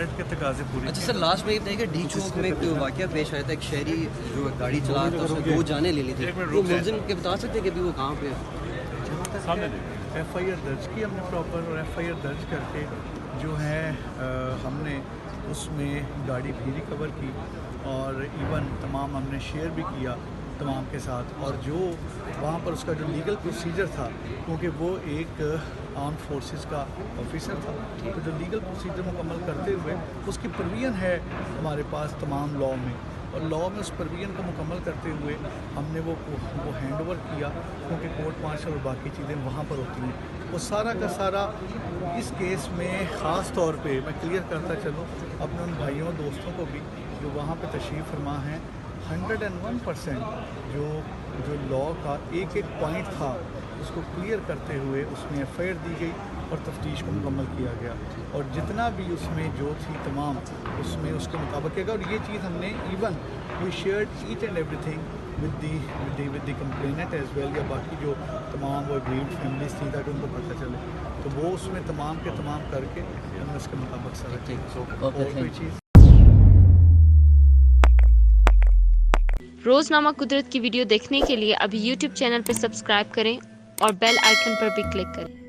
شرائط کے تقاضے پورے. اچھا سر لاسٹ میں یہ بتائیے کہ ڈی چوک میں ایک واقعہ پیش آیا تھا, ایک شہری جو گاڑی چلا رہا تھا اس نے 2 جانیں لے لی تھی, وہ ملزم کے بتا سکتے ہیں کہ ابھی وہ کہاں پہ ہے؟ ایف آئی آر درج کی ہم نے پراپر, اور ایف آئی آر درج کر کے جو ہے ہم نے اس میں گاڑی بھی ریکور کی, اور ایون تمام ہم نے شیئر بھی کیا تمام کے ساتھ. اور جو وہاں پر اس کا جو لیگل پروسیجر تھا, کیونکہ وہ ایک آرمڈ فورسز کا آفیسر تھا, تو جو لیگل پروسیجر مکمل کرتے ہوئے اس کی پروویژن ہے ہمارے پاس تمام لاء میں, اور لاء میں اس پروویژن کو مکمل کرتے ہوئے ہم نے وہ ہینڈ اوور کیا, کیونکہ کورٹ مارشل اور باقی چیزیں وہاں پر ہوتی ہیں. وہ سارا کا سارا اس کیس میں خاص طور پہ میں کلیئر کرتا چلوں اپنے ان بھائیوں دوستوں کو بھی جو وہاں پہ تشریف فرما ہیں, 101% جو لاء کا ایک ایک پوائنٹ تھا اس کو کلیئر کرتے ہوئے اس میں ایف آئی آر دی گئی اور تفتیش کو مکمل کیا گیا, اور جتنا بھی اس میں جو تھی تمام اس میں اس کے مطابق کیا گیا. اور یہ چیز ہم نے even we shared each and everything with the complainant as well, یا باقی جو تمام وہ اگریڈ فیملیز تھیں تاکہ ان کو پتہ چلے, تو وہ اس میں تمام کے تمام کر کے ہم نے اس کے مطابق سر اور کوئی چیز. روزنامہ قدرت کی ویڈیو دیکھنے کے لیے ابھی یوٹیوب چینل پر سبسکرائب کریں اور بیل آئیکن پر بھی کلک کریں.